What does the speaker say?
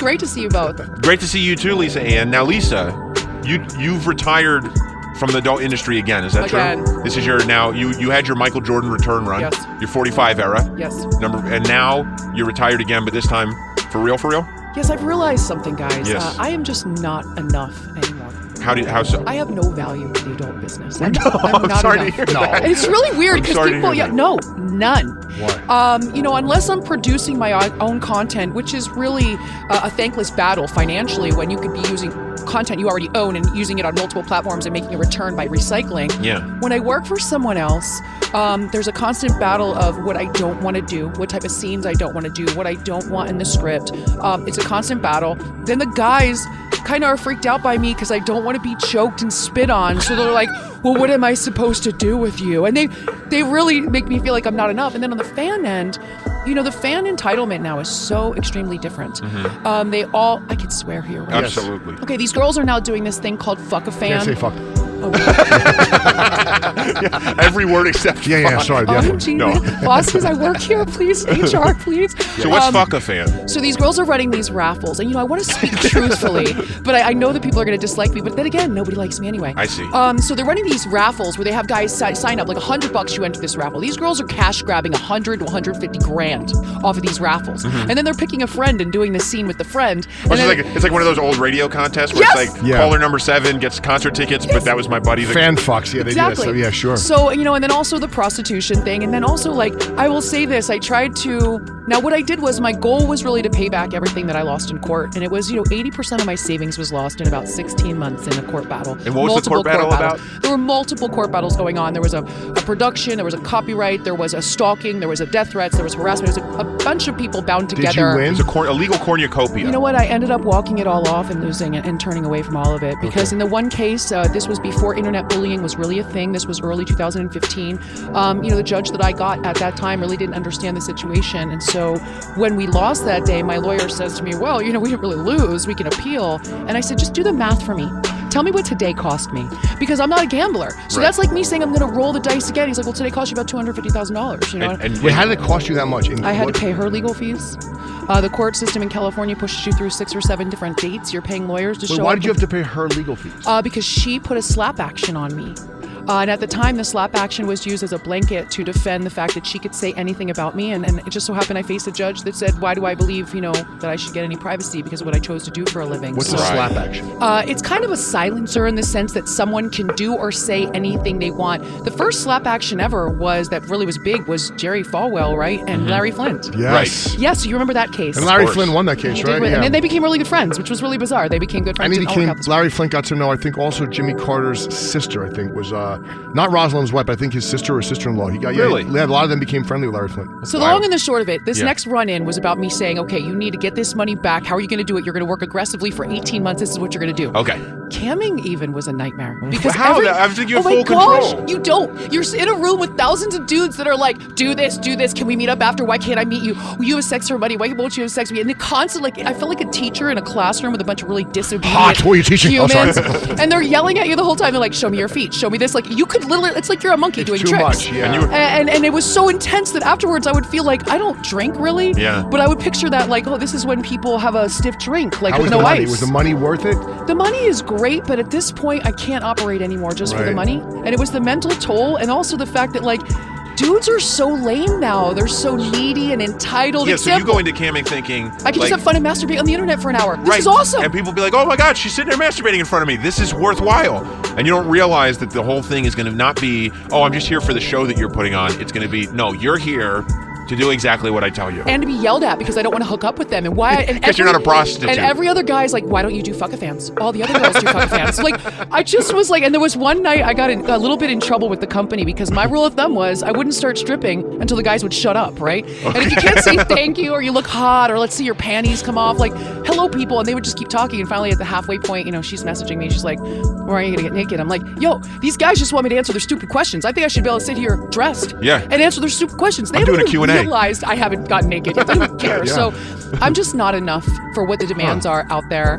great to see you both. Great to see you too, Lisa Ann. Now, Lisa, you've retired from the adult industry again. Is that true? This is your you had your Michael Jordan return run. Yes. Your 45 era. Yes. And now you're retired again, but this time for real? Yes, I've realized something, guys. Yes. I am just not enough anymore. How so? I have no value in the adult business. I'm not sorry enough. to hear that. And it's really weird because people, none. Why? Unless I'm producing my own content, which is really a thankless battle financially when you could be using content you already own and using it on multiple platforms and making a return by recycling. Yeah. When I work for someone else, there's a constant battle of what I don't want to do, what type of scenes I don't want to do, what I don't want in the script. It's a constant battle. Then the guys kind of are freaked out by me because I don't want to be choked and spit on. So they're like, well, what am I supposed to do with you? And they really make me feel like I'm not enough. And then on the fan end, the fan entitlement now is so extremely different. Mm-hmm. I can swear here, right? Absolutely. Okay, these girls are now doing this thing called fuck a fan. Can't say fuck. Oh, yeah, every word except yeah, sorry. No. Bosses, I work here, please. HR, please. So what's fuck a fan? So these girls are running these raffles, and I want to speak truthfully, but I know that people are going to dislike me, but then again, nobody likes me anyway. I see. So they're running these raffles where they have guys sign up, like $100 you enter this raffle. These girls are cash grabbing 100 to 150 grand off of these raffles. Mm-hmm. And then they're picking a friend and doing this scene with the friend. It's like one of those old radio contests where Yes! it's like caller number 7 gets concert tickets, but that was my buddy. Fan fucks, yeah, they Exactly. do that. So yeah, sure. So, and then also the prostitution thing. And then also, I will say this, I tried to, now what I did was my goal was really to pay back everything that I lost in court. And it was, 80% of my savings was lost in about 16 months in a court battle. And what was the court battle about? There were multiple court battles going on. There was a production, there was a copyright, there was a stalking, there was a death threats, there was harassment. There was a bunch of people bound together. Did you win? It was a legal cornucopia. You know what? I ended up walking it all off and losing it and turning away from all of it. Because in the one case, this was before internet bullying was really a thing. This was early 2015. The judge that I got at that time really didn't understand the situation. And so when we lost that day, my lawyer says to me, well, we didn't really lose. We can appeal. And I said, just do the math for me. Tell me what today cost me, because I'm not a gambler. So that's like me saying I'm going to roll the dice again. He's like, well, today cost you about $250,000. And wait, how did it cost you that much? I had to pay her legal fees. The court system in California pushes you through 6 or 7 different dates. You're paying lawyers to show up. Why did you have to pay her legal fees? Because she put a slap action on me. And at the time, the slap action was used as a blanket to defend the fact that she could say anything about me. And it just so happened I faced a judge that said, why do I believe, that I should get any privacy because of what I chose to do for a living. What's a slap action? It's kind of a silencer in the sense that someone can do or say anything they want. The first slap action ever that really was big was Jerry Falwell, right? And Larry Flint. Yes. Right. Yes, you remember that case. And Larry Flint won that case, right? And then they became really good friends, which was really bizarre. They became good friends. Larry Flint got to know, I think, also Jimmy Carter's sister, I think, was not Rosalind's wife, I think his sister or sister-in-law. Really? A lot of them became friendly with Larry Flint. So the long and the short of it, this next run-in was about me saying, okay, you need to get this money back. How are you going to do it? You're going to work aggressively for 18 months. This is what you're going to do. Okay. Camming even was a nightmare. Because how? I think you have full control. You don't. You're in a room with thousands of dudes that are like, do this. Can we meet up after? Why can't I meet you? You have sex for money. Why won't you have sex with me? And the constant, I felt like a teacher in a classroom with a bunch of really disobedient what are you teaching? humans. And they're yelling at you the whole time. They're like, show me your feet. Show me this. You could literally, it's like you're a monkey doing too tricks. Much, yeah. And it was so intense that afterwards I would feel like I don't drink really. Yeah. But I would picture that this is when people have a stiff drink, How with no ice. Was the money worth it? The money is great, but at this point I can't operate anymore just for the money. And it was the mental toll and also the fact that dudes are so lame now. They're so needy and entitled. Yeah, so you go into camming thinking I can just have fun and masturbate on the internet for an hour. This right. is awesome. And people be like, oh my God, she's sitting there masturbating in front of me. This is worthwhile. And you don't realize that the whole thing is going to not be, oh, I'm just here for the show that you're putting on. It's going to be, no, you're here to do exactly what I tell you. And to be yelled at because I don't want to hook up with them. And why? Because you're not a prostitute. And every other guy's like, why don't you do fuck-a-fans? All the other girls do fuck-a-fans. I just was and there was one night I got a little bit in trouble with the company because my rule of thumb was I wouldn't start stripping until the guys would shut up, right? Okay. And if you can't say thank you or you look hot or let's see your panties come off, hello people, and they would just keep talking. And finally at the halfway point, she's messaging me. She's like, where are you going to get naked? I'm like, yo, these guys just want me to answer their stupid questions. I think I should be able to sit here dressed and answer their stupid questions. They haven't even realized I haven't gotten naked yet. They don't care. So I'm just not enough for what the demands are out there.